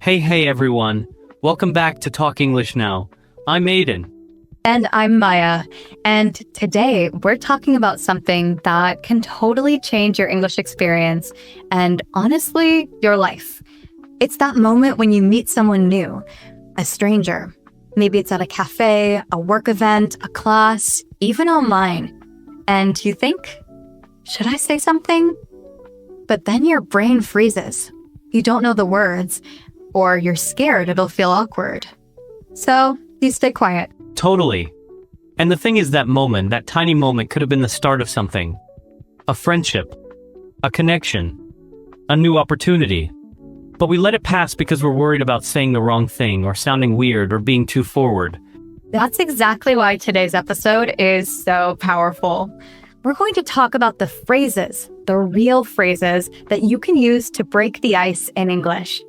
Hey everyone. Welcome back to Talk English Now. I'm Aiden. And I'm Maya. And today we're talking about something that can totally change your English experience and honestly, your life. It's that moment when you meet someone new, a stranger. Maybe it's at a cafe, a work event, a class, even online. And you think, should I say something? But then your brain freezes. You don't know the words, or you're scared it'll feel awkward. So you stay quiet. Totally. And the thing is, that tiny moment could have been the start of something. A friendship. A connection. A new opportunity. But we let it pass because we're worried about saying the wrong thing or sounding weird or being too forward. That's exactly why today's episode is so powerful. We're going to talk about the phrases, the real phrases that you can use to break the ice in English.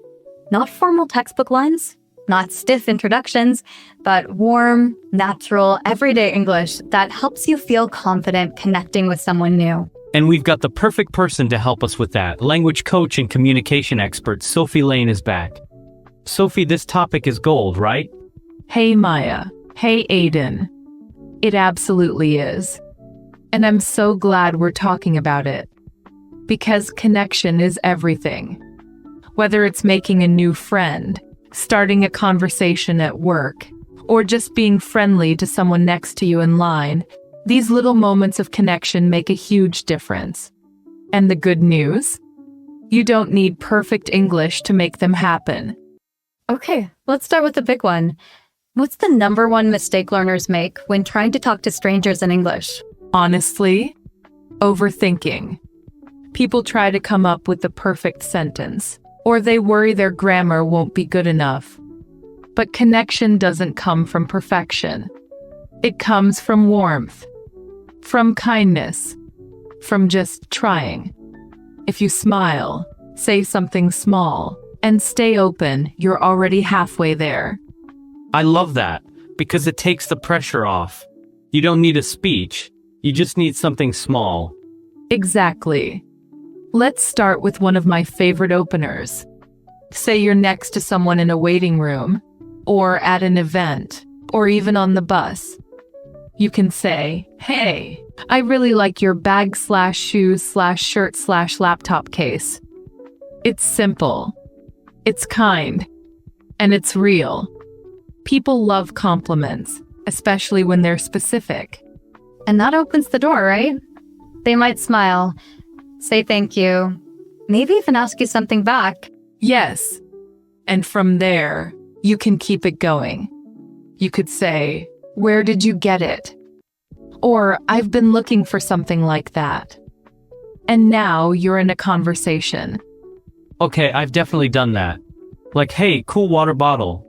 Not formal textbook lines, not stiff introductions, but warm, natural, everyday English that helps you feel confident connecting with someone new. And we've got the perfect person to help us with that. Language coach and communication expert Sophie Lane is back. Sophie, this topic is gold, right? Hey Maya. Hey Aiden. It absolutely is. And I'm so glad we're talking about it. Because connection is everything. Whether it's making a new friend, starting a conversation at work, or just being friendly to someone next to you in line, these little moments of connection make a huge difference. And the good news? You don't need perfect English to make them happen. Okay, let's start with the big one. What's the number one mistake learners make when trying to talk to strangers in English? Honestly, overthinking. People try to come up with the perfect sentence, or they worry their grammar won't be good enough. But connection doesn't come from perfection. It comes from warmth, from kindness, from just trying. If you smile, say something small, and stay open, you're already halfway there. I love that, because it takes the pressure off. You don't need a speech, you just need something small. Exactly. Let's start with one of my favorite openers. Say you're next to someone in a waiting room, or at an event, or even on the bus. You can say, "Hey, I really like your bag/shoes/shirt/laptop case." It's simple, it's kind, and it's real. People love compliments, especially when they're specific. And that opens the door, right? They might smile, say thank you, maybe even ask you something back. Yes. And from there, you can keep it going. You could say, "Where did you get it?" Or, "I've been looking for something like that." And now you're in a conversation. Okay, I've definitely done that. Like, hey, cool water bottle.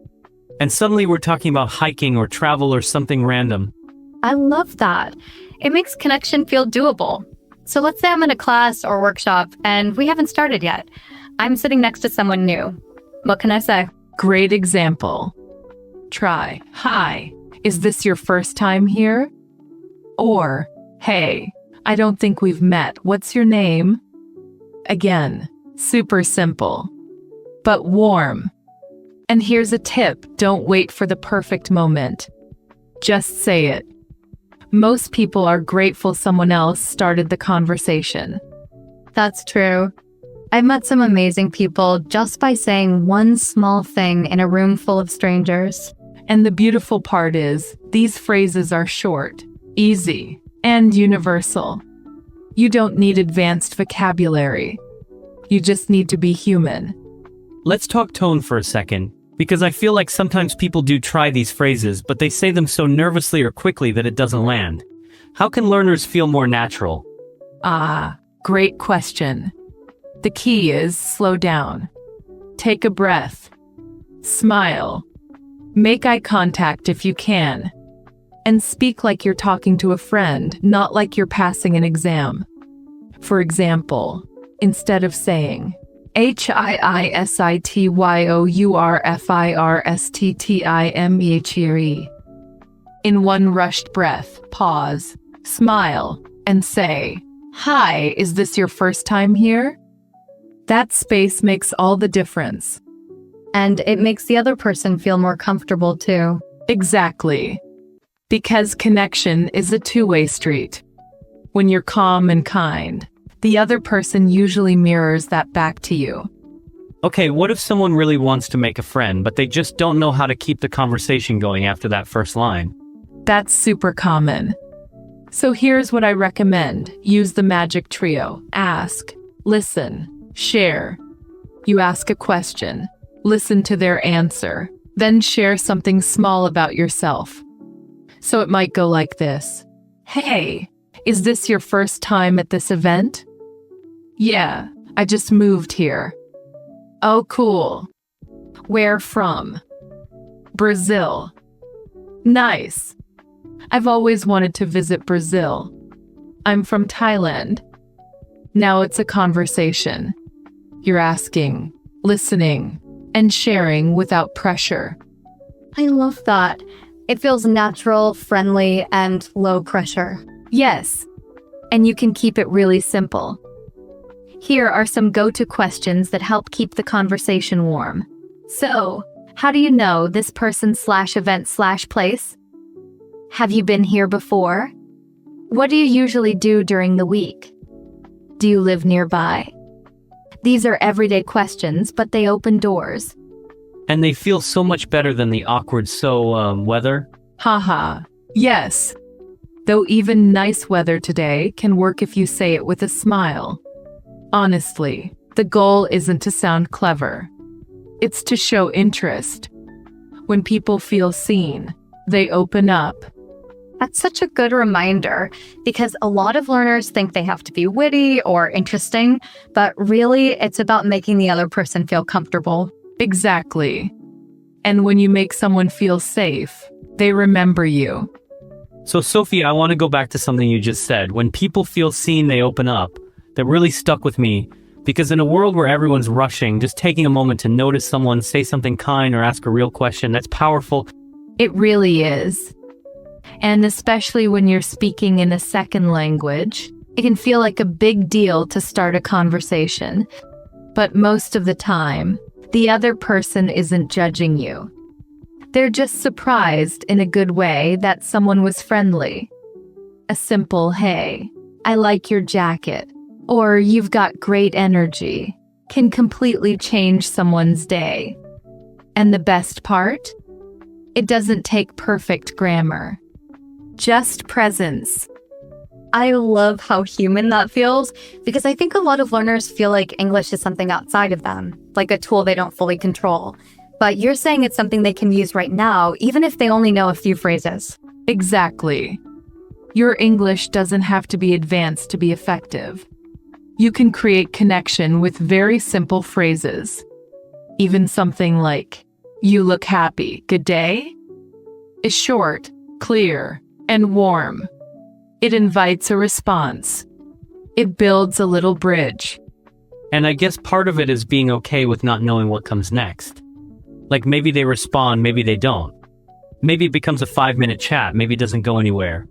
And suddenly we're talking about hiking or travel or something random. I love that. It makes connection feel doable. So let's say I'm in a class or workshop and we haven't started yet. I'm sitting next to someone new. What can I say? Great example. Try, "Hi, is this your first time here?" Or, "Hey, I don't think we've met. What's your name?" Again, super simple, but warm. And here's a tip: don't wait for the perfect moment. Just say it. Most people are grateful someone else started the conversation. That's true. I've met some amazing people just by saying one small thing in a room full of strangers. And the beautiful part is, these phrases are short, easy, and universal. You don't need advanced vocabulary. You just need to be human. Let's talk tone for a second, because I feel like sometimes people do try these phrases, but they say them so nervously or quickly that it doesn't land. How can learners feel more natural? Great question. The key is slow down. Take a breath. Smile. Make eye contact if you can. And speak like you're talking to a friend, not like you're passing an exam. For example, instead of saying, "HIISITYOURFIRSTTIMEHRE." In one rushed breath, pause, smile, and say, "Hi, is this your first time here?" That space makes all the difference. And it makes the other person feel more comfortable too. Exactly. Because connection is a two-way street. When you're calm and kind, the other person usually mirrors that back to you. Okay, what if someone really wants to make a friend, but they just don't know how to keep the conversation going after that first line? That's super common. So here's what I recommend. Use the magic trio. Ask, listen, share. You ask a question, listen to their answer, then share something small about yourself. So it might go like this. Hey, is this your first time at this event? Yeah, I just moved here. Oh, cool. Where from? Brazil. Nice. I've always wanted to visit Brazil. I'm from Thailand. Now it's a conversation. You're asking, listening, and sharing without pressure. I love that. It feels natural, friendly, and low pressure. Yes, and you can keep it really simple. Here are some go-to questions that help keep the conversation warm. So, how do you know this person/event/place? Have you been here before? What do you usually do during the week? Do you live nearby? These are everyday questions, but they open doors. And they feel so much better than the awkward weather? Haha, yes. Though even nice weather today can work if you say it with a smile. Honestly, the goal isn't to sound clever. It's to show interest. When people feel seen, they open up. That's such a good reminder because a lot of learners think they have to be witty or interesting, but really it's about making the other person feel comfortable. Exactly. And when you make someone feel safe, they remember you. So Sophie, I want to go back to something you just said. When people feel seen, they open up. That really stuck with me because in a world where everyone's rushing, just taking a moment to notice someone, say something kind, or ask a real question, that's powerful. It really is. And especially when you're speaking in a second language, it can feel like a big deal to start a conversation. But most of the time, the other person isn't judging you. They're just surprised in a good way that someone was friendly. A simple, hey, I like your jacket, or you've got great energy, can completely change someone's day. And the best part? It doesn't take perfect grammar. Just presence. I love how human that feels because I think a lot of learners feel like English is something outside of them, like a tool they don't fully control. But you're saying it's something they can use right now, even if they only know a few phrases. Exactly. Your English doesn't have to be advanced to be effective. You can create connection with very simple phrases. Even something like, you look happy, good day? Is short, clear, and warm. It invites a response. It builds a little bridge. And I guess part of it is being okay with not knowing what comes next. Like maybe they respond, maybe they don't. Maybe it becomes a 5-minute chat, maybe it doesn't go anywhere.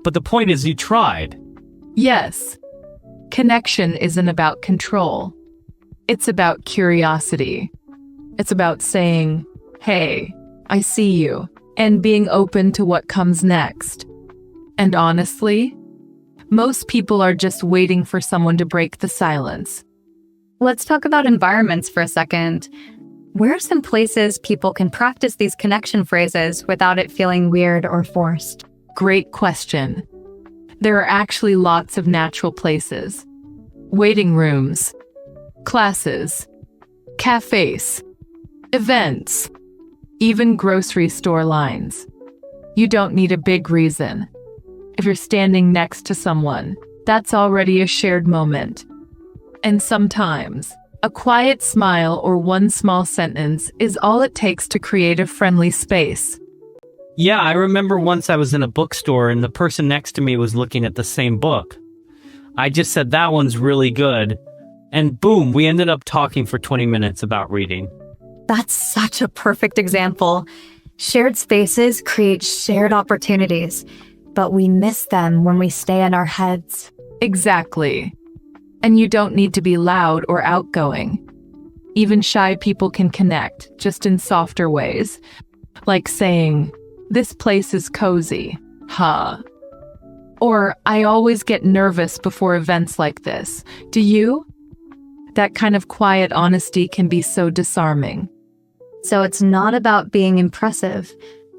But the point is you tried. Yes. Connection isn't about control. It's about curiosity. It's about saying, hey, I see you, and being open to what comes next. And honestly, most people are just waiting for someone to break the silence. Let's talk about environments for a second. Where are some places people can practice these connection phrases without it feeling weird or forced? Great question. There are actually lots of natural places. Waiting rooms, classes, cafes, events, even grocery store lines. You don't need a big reason. If you're standing next to someone, that's already a shared moment. And sometimes, a quiet smile or one small sentence is all it takes to create a friendly space. Yeah, I remember once I was in a bookstore and the person next to me was looking at the same book. I just said, that one's really good. And boom, we ended up talking for 20 minutes about reading. That's such a perfect example. Shared spaces create shared opportunities, but we miss them when we stay in our heads. Exactly. And you don't need to be loud or outgoing. Even shy people can connect, just in softer ways. Like saying, "This place is cozy, huh?" Or, "I always get nervous before events like this. Do you?" That kind of quiet honesty can be so disarming. So it's not about being impressive.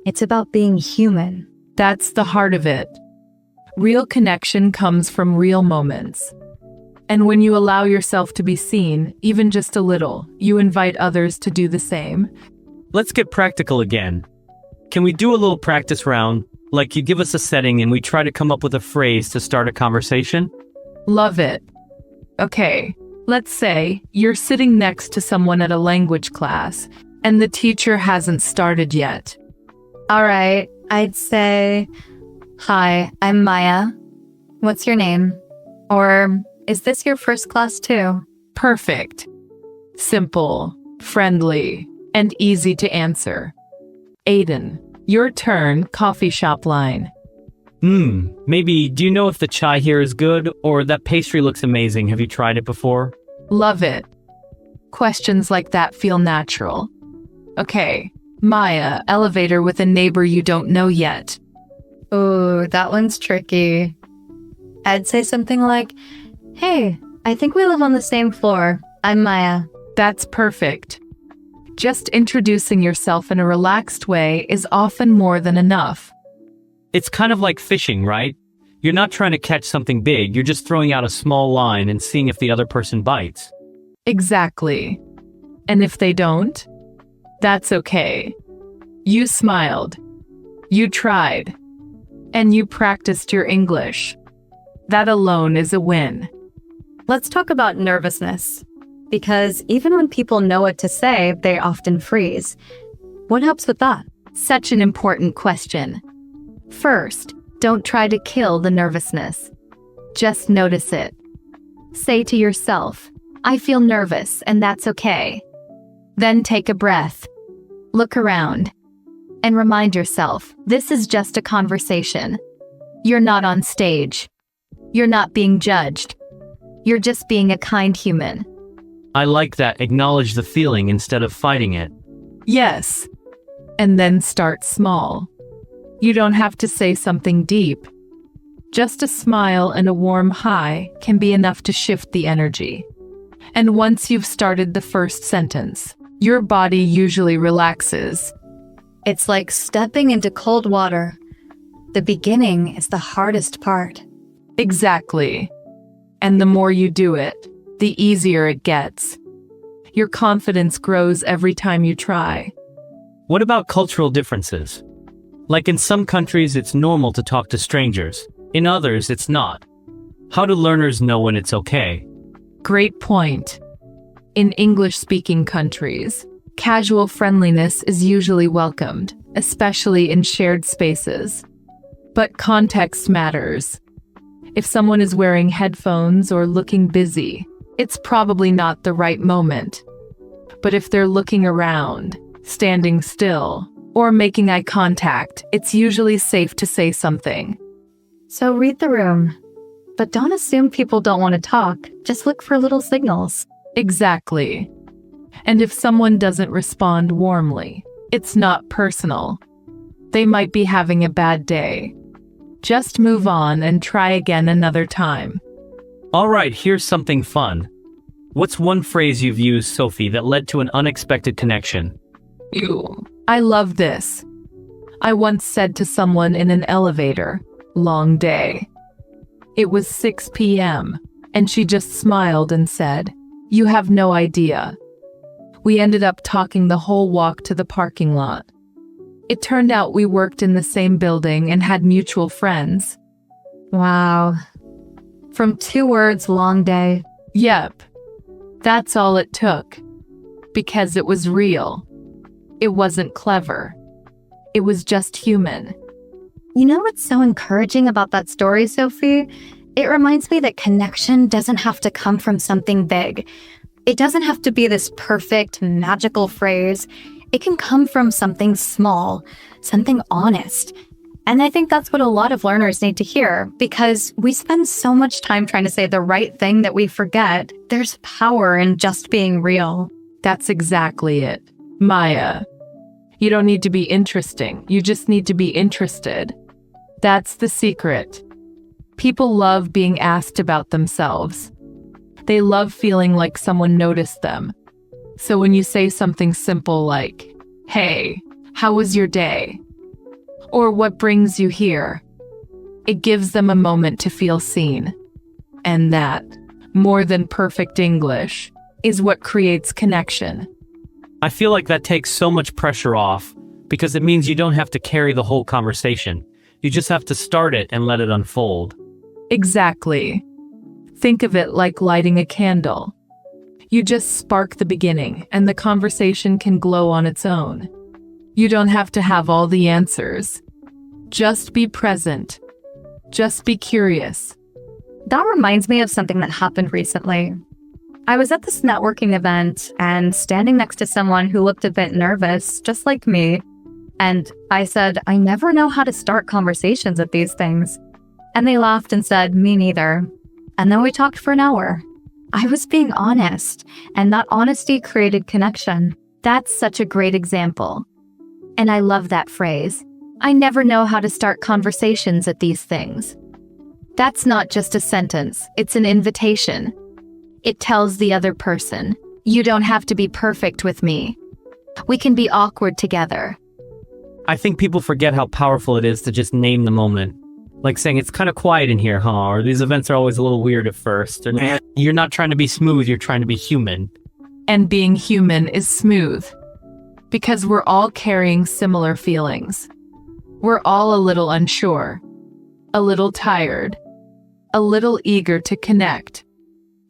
It's about being human. That's the heart of it. Real connection comes from real moments. And when you allow yourself to be seen, even just a little, you invite others to do the same. Let's get practical again. Can we do a little practice round? Like you give us a setting and we try to come up with a phrase to start a conversation? Love it. Okay, let's say you're sitting next to someone at a language class, and the teacher hasn't started yet. All right, I'd say, "Hi, I'm Maya. What's your name?" Or, "Is this your first class too?" Perfect. Simple, friendly, and easy to answer. Aiden, your turn, coffee shop line. Maybe, do you know if the chai here is good? Or that pastry looks amazing, have you tried it before? Love it. Questions like that feel natural. Okay, Maya, elevator with a neighbor you don't know yet. Ooh, that one's tricky. I'd say something like, "Hey, I think we live on the same floor. I'm Maya." That's perfect. Just introducing yourself in a relaxed way is often more than enough. It's kind of like fishing, right? You're not trying to catch something big, you're just throwing out a small line and seeing if the other person bites. Exactly. And if they don't, that's okay. You smiled. You tried. And you practiced your English. That alone is a win. Let's talk about nervousness. Because even when people know what to say, they often freeze. What helps with that? Such an important question. First, don't try to kill the nervousness. Just notice it. Say to yourself, "I feel nervous, and that's okay." Then take a breath. Look around. And remind yourself, this is just a conversation. You're not on stage. You're not being judged. You're just being a kind human. I like that, acknowledge the feeling instead of fighting it. Yes. And then start small. You don't have to say something deep. Just a smile and a warm hi can be enough to shift the energy. And once you've started the first sentence, your body usually relaxes. It's like stepping into cold water. The beginning is the hardest part. Exactly. And the more you do it, the easier it gets. Your confidence grows every time you try. What about cultural differences? Like in some countries, it's normal to talk to strangers. In others, it's not. How do learners know when it's okay? Great point. In English-speaking countries, casual friendliness is usually welcomed, especially in shared spaces. But context matters. If someone is wearing headphones or looking busy, it's probably not the right moment. But if they're looking around, standing still, or making eye contact, it's usually safe to say something. So read the room. But don't assume people don't want to talk. Just look for little signals. Exactly. And if someone doesn't respond warmly, it's not personal. They might be having a bad day. Just move on and try again another time. All right, here's something fun. What's one phrase you've used, Sophie, that led to an unexpected connection? I love this. I once said to someone in an elevator, "Long day." It was 6 p.m., and she just smiled and said, "You have no idea." We ended up talking the whole walk to the parking lot. It turned out we worked in the same building and had mutual friends. Wow. From 2 words, long day. Yep. That's all it took. Because it was real. It wasn't clever. It was just human. You know what's so encouraging about that story, Sophie? It reminds me that connection doesn't have to come from something big. It doesn't have to be this perfect, magical phrase. It can come from something small, something honest. And I think that's what a lot of learners need to hear, because we spend so much time trying to say the right thing that we forget there's power in just being real. That's exactly it. Maya, you don't need to be interesting. You just need to be interested. That's the secret. People love being asked about themselves. They love feeling like someone noticed them. So when you say something simple like, "Hey, how was your day?" or "What brings you here?" it gives them a moment to feel seen. And that, more than perfect English, is what creates connection. I feel like that takes so much pressure off, because it means you don't have to carry the whole conversation. You just have to start it and let it unfold. Exactly. Think of it like lighting a candle. You just spark the beginning, and the conversation can glow on its own. You don't have to have all the answers. Just be present. Just be curious. That reminds me of something that happened recently. I was at this networking event and standing next to someone who looked a bit nervous, just like me. And I said, "I never know how to start conversations at these things." And they laughed and said, "Me neither." And then we talked for an hour. I was being honest, and that honesty created connection. That's such a great example. And I love that phrase. I never know how to start conversations at these things. That's not just a sentence, it's an invitation. It tells the other person, you don't have to be perfect with me. We can be awkward together. I think people forget how powerful it is to just name the moment. Like saying, "It's kind of quiet in here, huh?" Or "These events are always a little weird at first." And you're not trying to be smooth, you're trying to be human. And being human is smooth. Because we're all carrying similar feelings. We're all a little unsure, a little tired, a little eager to connect.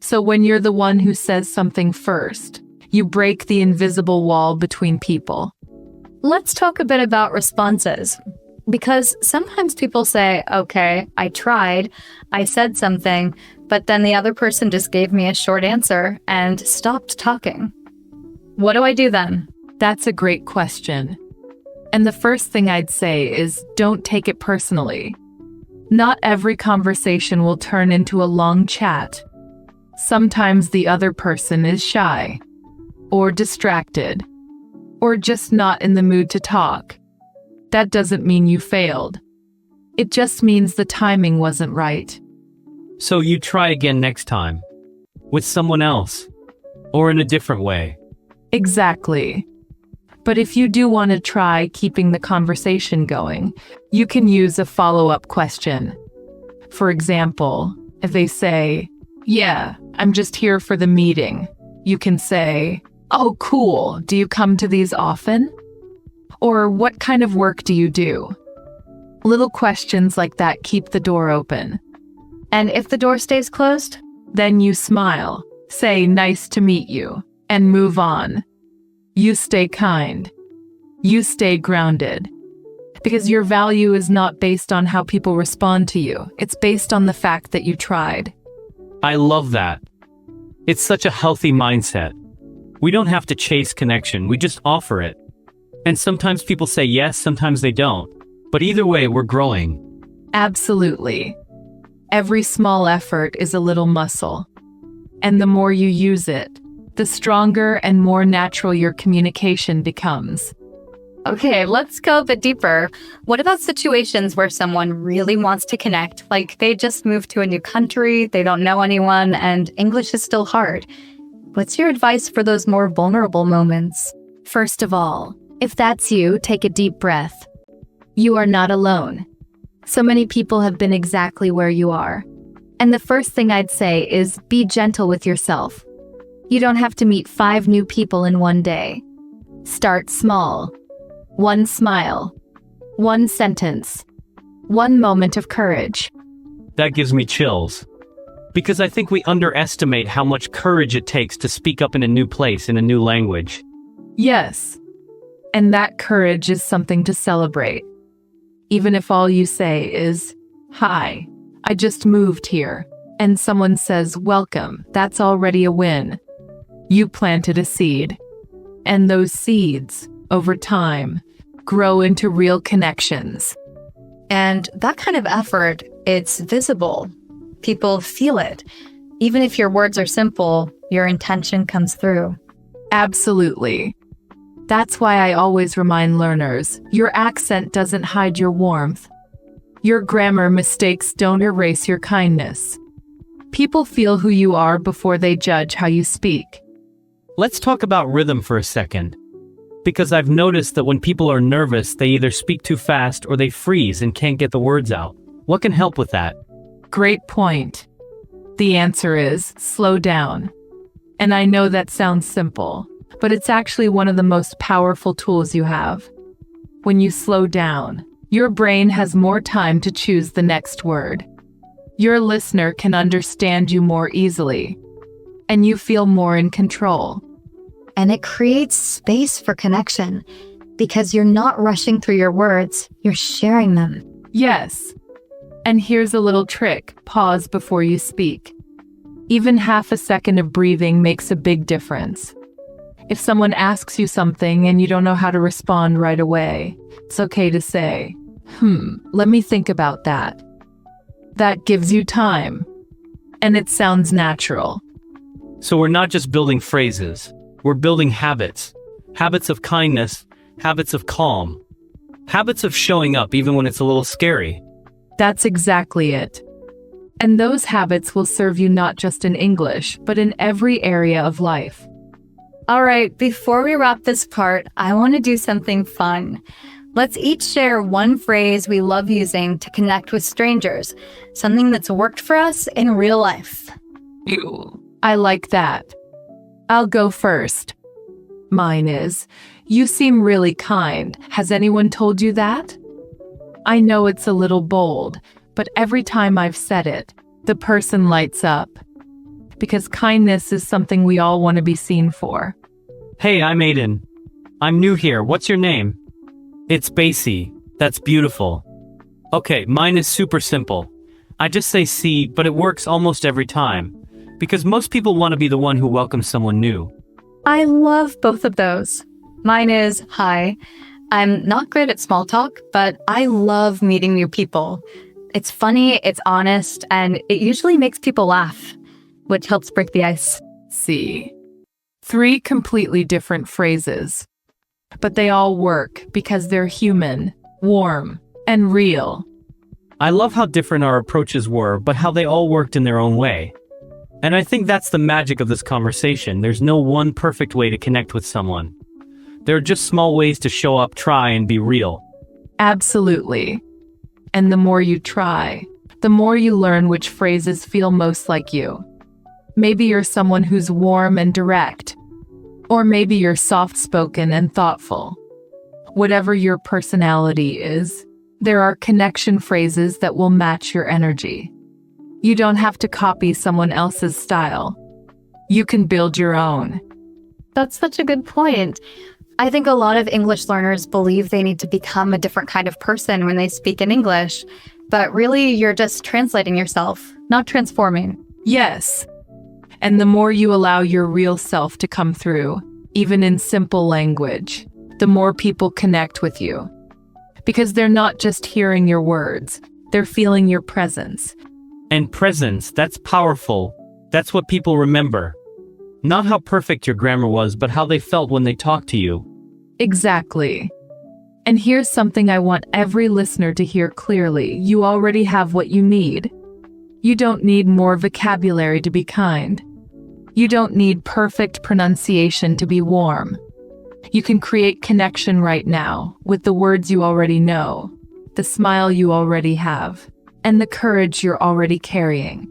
So when you're the one who says something first, you break the invisible wall between people. Let's talk a bit about responses. Because sometimes people say, "Okay, I tried, I said something, but then the other person just gave me a short answer and stopped talking." What do I do then? That's a great question. And the first thing I'd say is don't take it personally. Not every conversation will turn into a long chat. Sometimes the other person is shy, or distracted, or just not in the mood to talk. That doesn't mean you failed. It just means the timing wasn't right. So you try again next time. With someone else. Or in a different way. Exactly. But if you do want to try keeping the conversation going, you can use a follow-up question. For example, if they say, "Yeah, I'm just here for the meeting," you can say, "Oh, cool. Do you come to these often?" Or "What kind of work do you do?" Little questions like that keep the door open. And if the door stays closed? Then you smile, say "Nice to meet you," and move on. You stay kind. You stay grounded. Because your value is not based on how people respond to you. It's based on the fact that you tried. I love that. It's such a healthy mindset. We don't have to chase connection, we just offer it. And sometimes people say yes, sometimes they don't. But either way, we're growing. Absolutely. Every small effort is a little muscle. And the more you use it, the stronger and more natural your communication becomes. Okay, let's go a bit deeper. What about situations where someone really wants to connect? Like they just moved to a new country, they don't know anyone, and English is still hard. What's your advice for those more vulnerable moments? First of all, if that's you, take a deep breath. You are not alone. So many people have been exactly where you are. And the first thing I'd say is be gentle with yourself. You don't have to meet 5 new people in one day. Start small. 1 smile. 1 sentence. 1 moment of courage. That gives me chills. Because I think we underestimate how much courage it takes to speak up in a new place, in a new language. Yes. And that courage is something to celebrate. Even if all you say is, "Hi, I just moved here," and someone says, "Welcome," that's already a win. You planted a seed. And those seeds, over time, grow into real connections. And that kind of effort, it's visible. People feel it. Even if your words are simple, your intention comes through. Absolutely. That's why I always remind learners, your accent doesn't hide your warmth. Your grammar mistakes don't erase your kindness. People feel who you are before they judge how you speak. Let's talk about rhythm for a second. Because I've noticed that when people are nervous, they either speak too fast or they freeze and can't get the words out. What can help with that? Great point. The answer is slow down. And I know that sounds simple, but it's actually one of the most powerful tools you have. When you slow down, your brain has more time to choose the next word. Your listener can understand you more easily, and you feel more in control. And it creates space for connection because you're not rushing through your words, you're sharing them. Yes. And here's a little trick: pause before you speak. Even half a second of breathing makes a big difference. If someone asks you something and you don't know how to respond right away, it's okay to say, let me think about that. That gives you time. And it sounds natural. So we're not just building phrases, we're building habits. Habits of kindness, habits of calm, habits of showing up even when it's a little scary. That's exactly it. And those habits will serve you not just in English, but in every area of life. All right, before we wrap this part, I want to do something fun. Let's each share one phrase we love using to connect with strangers, something that's worked for us in real life. Ew, I like that. I'll go first. Mine is, you seem really kind. Has anyone told you that? I know it's a little bold, but every time I've said it, the person lights up. Because kindness is something we all want to be seen for. Hey, I'm Aiden. I'm new here. What's your name? It's Basie. That's beautiful. Okay, mine is super simple. I just say see, but it works almost every time. Because most people want to be the one who welcomes someone new. I love both of those. Mine is hi. I'm not great at small talk, but I love meeting new people. It's funny, it's honest, and it usually makes people laugh, which helps break the ice. See. 3 completely different phrases. But they all work because they're human, warm, and real. I love how different our approaches were, but how they all worked in their own way. And I think that's the magic of this conversation. There's no one perfect way to connect with someone. There are just small ways to show up, try, and be real. Absolutely. And the more you try, the more you learn which phrases feel most like you. Maybe you're someone who's warm and direct. Or maybe you're soft-spoken and thoughtful. Whatever your personality is, there are connection phrases that will match your energy. You don't have to copy someone else's style. You can build your own. That's such a good point. I think a lot of English learners believe they need to become a different kind of person when they speak in English, but really you're just translating yourself, not transforming. Yes. And the more you allow your real self to come through, even in simple language, the more people connect with you. Because they're not just hearing your words, they're feeling your presence. And presence, that's powerful. That's what people remember. Not how perfect your grammar was, but how they felt when they talked to you. Exactly. And here's something I want every listener to hear clearly. You already have what you need. You don't need more vocabulary to be kind. You don't need perfect pronunciation to be warm. You can create connection right now with the words you already know, the smile you already have, and the courage you're already carrying.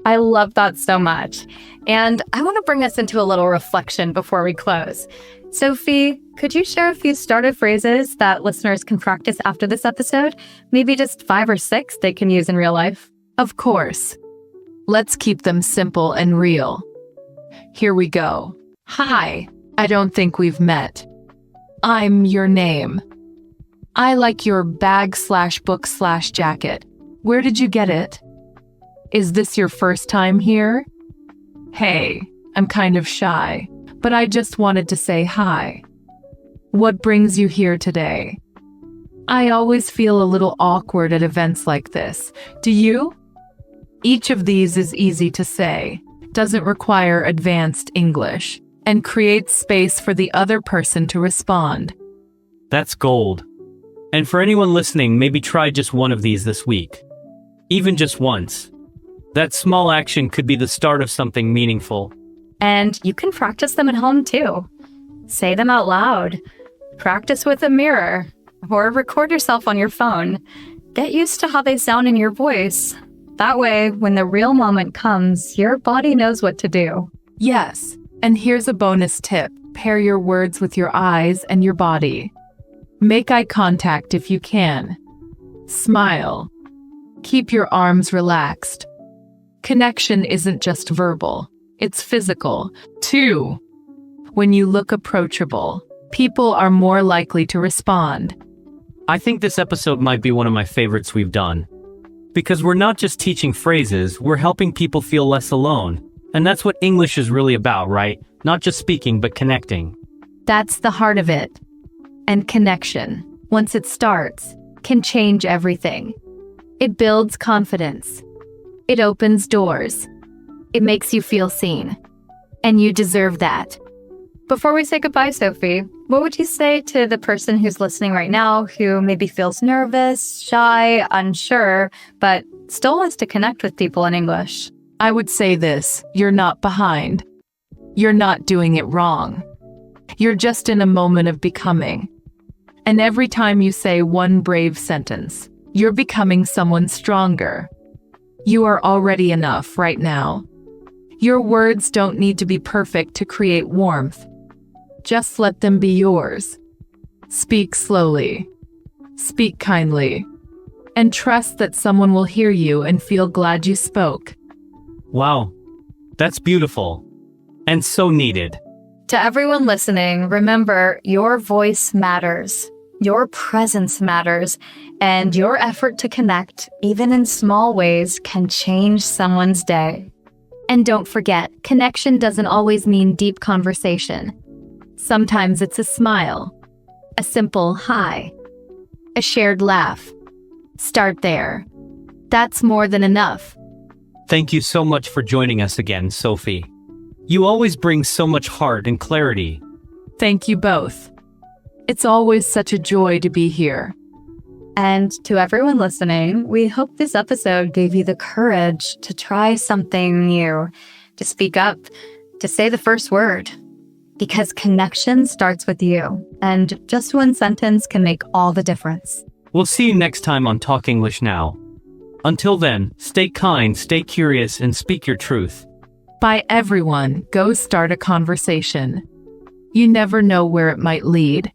I love that so much. And I want to bring us into a little reflection before we close. Sophie, could you share a few starter phrases that listeners can practice after this episode? Maybe just 5 or 6 they can use in real life. Of course. Let's keep them simple and real. Here we go. Hi, I don't think we've met. I'm your name. I like your bag/book/jacket. Where did you get it? Is this your first time here? Hey, I'm kind of shy, but I just wanted to say hi. What brings you here today? I always feel a little awkward at events like this. Do you? Each of these is easy to say, doesn't require advanced English, and creates space for the other person to respond. That's gold. And for anyone listening, maybe try just one of these this week. Even just once. That small action could be the start of something meaningful. And you can practice them at home too. Say them out loud. Practice with a mirror. Or record yourself on your phone. Get used to how they sound in your voice. That way, when the real moment comes, your body knows what to do. Yes, and here's a bonus tip. Pair your words with your eyes and your body. Make eye contact if you can. Smile. Keep your arms relaxed. Connection isn't just verbal, it's physical, too. When you look approachable, people are more likely to respond. I think this episode might be one of my favorites we've done. Because we're not just teaching phrases, we're helping people feel less alone. And that's what English is really about, right? Not just speaking, but connecting. That's the heart of it. And connection, once it starts, can change everything. It builds confidence. It opens doors. It makes you feel seen. And you deserve that. Before we say goodbye, Sophie, what would you say to the person who's listening right now who maybe feels nervous, shy, unsure, but still wants to connect with people in English? I would say this: you're not behind. You're not doing it wrong. You're just in a moment of becoming. And every time you say one brave sentence, you're becoming someone stronger. You are already enough right now. Your words don't need to be perfect to create warmth. Just let them be yours. Speak slowly. Speak kindly. And trust that someone will hear you and feel glad you spoke. Wow. That's beautiful. And so needed. To everyone listening, remember, your voice matters. Your presence matters. And your effort to connect, even in small ways, can change someone's day. And don't forget, connection doesn't always mean deep conversation. Sometimes it's a smile, a simple hi, a shared laugh. Start there. That's more than enough. Thank you so much for joining us again, Sophie. You always bring so much heart and clarity. Thank you both. It's always such a joy to be here. And to everyone listening, we hope this episode gave you the courage to try something new, to speak up, to say the first word. Because connection starts with you, and just one sentence can make all the difference. We'll see you next time on Talk English Now. Until then, stay kind, stay curious, and speak your truth. Bye everyone, go start a conversation. You never know where it might lead.